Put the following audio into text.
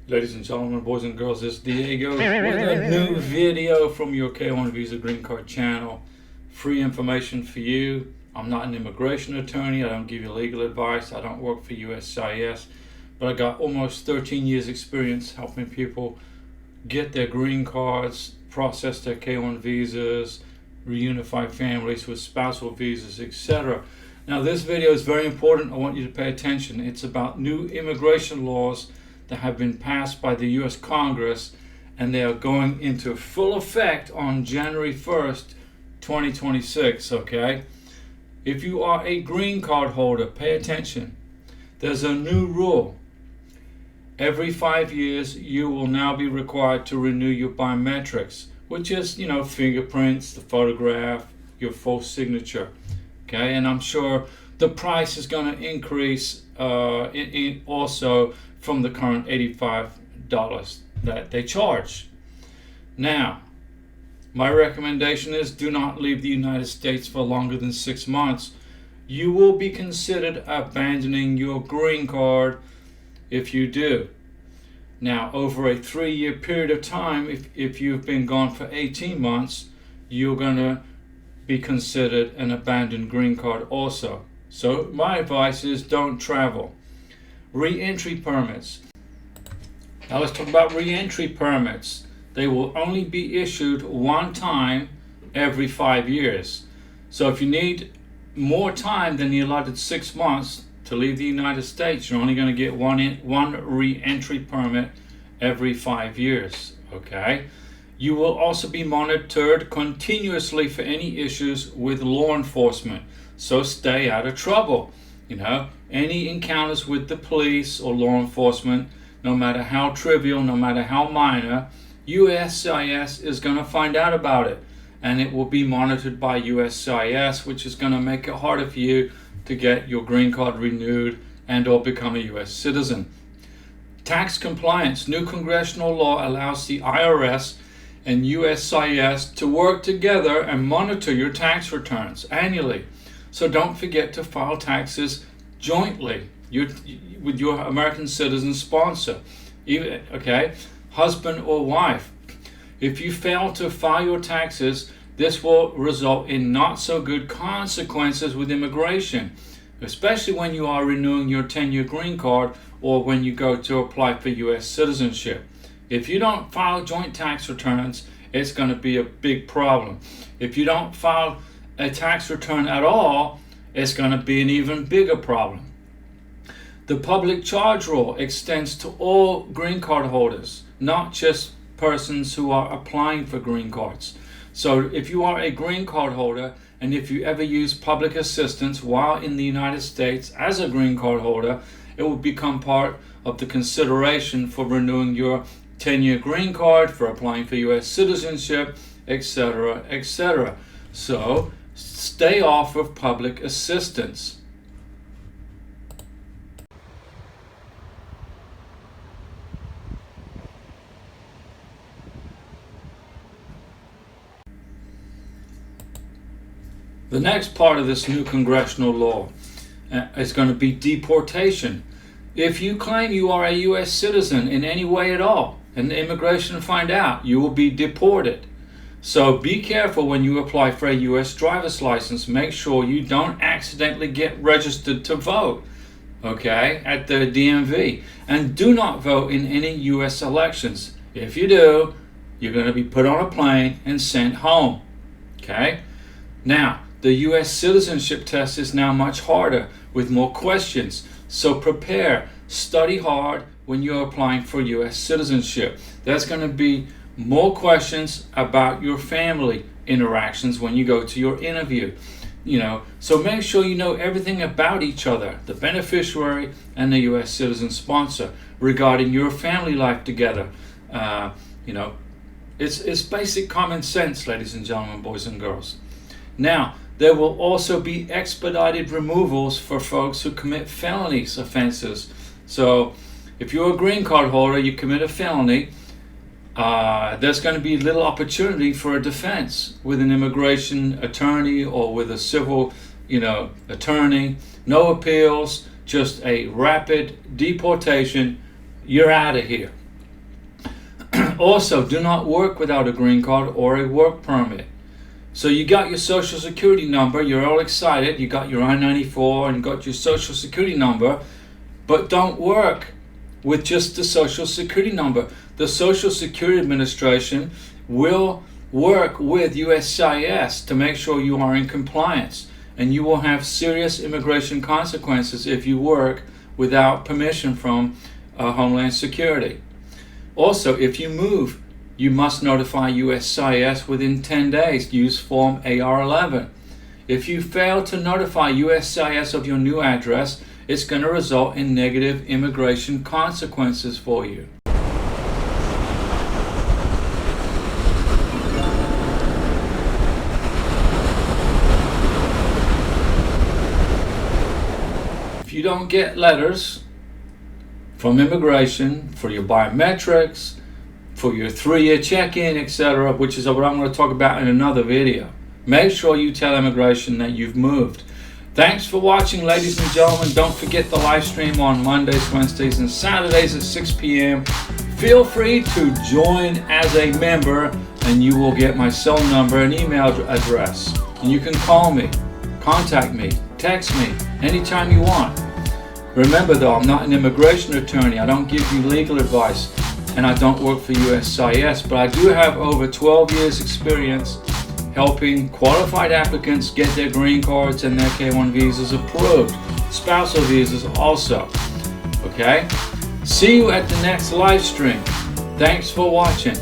Ladies and gentlemen, boys and girls, it's Diego with a new video from your K1 Visa Green Card channel. Free information for you. I'm not an immigration attorney. I don't give you legal advice. I don't work for USCIS. But I got almost 13 years experience helping people get their green cards, process their K1 visas, reunify families with spousal visas, etc. Now this video is very important. I want you to pay attention. It's about new immigration laws that have been passed by the US Congress, and they are going into full effect on January 1st, 2026, okay? If you are a green card holder, pay attention. There's a new rule. Every 5 years, you will now be required to renew your biometrics, which is, fingerprints, the photograph, your full signature, okay? And I'm sure the price is going to increase also from the current $85 that they charge. Now, my recommendation is do not leave the United States for longer than 6 months. You will be considered abandoning your green card if you do. Now, over a 3-year period of time, if you've been gone for 18 months, you're going to be considered an abandoned green card also. So my advice is don't travel. Re-entry permits. Now let's talk about re-entry permits. They will only be issued one time every 5 years. So if you need more time than the allotted 6 months to leave the United States, you're only going to get one re-entry permit every 5 years. Okay? You will also be monitored continuously for any issues with law enforcement. So stay out of trouble. Any encounters with the police or law enforcement, no matter how trivial, no matter how minor, USCIS is going to find out about it, and it will be monitored by USCIS, which is going to make it harder for you to get your green card renewed and or become a US citizen. Tax compliance. New congressional law allows the IRS and USCIS to work together and monitor your tax returns annually. So don't forget to file taxes jointly with your American citizen sponsor. Okay? Husband or wife. If you fail to file your taxes, this will result in not so good consequences with immigration, especially when you are renewing your 10-year green card or when you go to apply for US citizenship. If you don't file joint tax returns, it's going to be a big problem. If you don't file a tax return at all, it's going to be an even bigger problem. The public charge rule extends to all green card holders, not just persons who are applying for green cards. So if you are a green card holder and if you ever use public assistance while in the United States as a green card holder, it will become part of the consideration for renewing your 10-year green card, for applying for US citizenship, etc., etc. So stay off of public assistance. The next part of this new congressional law is going to be deportation. If you claim you are a US citizen in any way at all, and the immigration find out, you will be deported. So be careful when you apply for a US driver's license. Make sure you don't accidentally get registered to vote, okay, at the DMV. And do not vote in any US elections. If you do, you're going to be put on a plane and sent home, okay? Now, the US citizenship test is now much harder with more questions. So prepare, study hard when you're applying for US citizenship. There's going to be more questions about your family interactions when you go to your interview. So make sure you know everything about each other, the beneficiary and the US citizen sponsor, regarding your family life together. It's basic common sense, ladies and gentlemen, boys and girls. Now, there will also be expedited removals for folks who commit felony offenses. So if you're a green card holder, you commit a felony, there's going to be little opportunity for a defense with an immigration attorney or with a civil, attorney. No appeals, just a rapid deportation. You're out of here. Also, do not work without a green card or a work permit. So you got your social security number, you're all excited, you got your I-94 and got your social security number, but don't work with just the social security number. The Social Security Administration will work with USCIS to make sure you are in compliance, and you will have serious immigration consequences if you work without permission from Homeland Security. Also, if you move, you must notify USCIS within 10 days. Use Form AR11. If you fail to notify USCIS of your new address, it's going to result in negative immigration consequences for you. If you don't get letters from immigration for your biometrics, for your 3-year check-in, etc., which is what I'm going to talk about in another video, make sure you tell immigration that you've moved. Thanks for watching, ladies and gentlemen. Don't forget the live stream on Mondays, Wednesdays, and Saturdays at 6 p.m. Feel free to join as a member, and you will get my cell number and email address. And you can call me, contact me, text me anytime you want. Remember though, I'm not an immigration attorney. I don't give you legal advice, and I don't work for USCIS, but I do have over 12 years experience helping qualified applicants get their green cards and their K-1 visas approved. Spousal visas also. Okay? See you at the next live stream. Thanks for watching.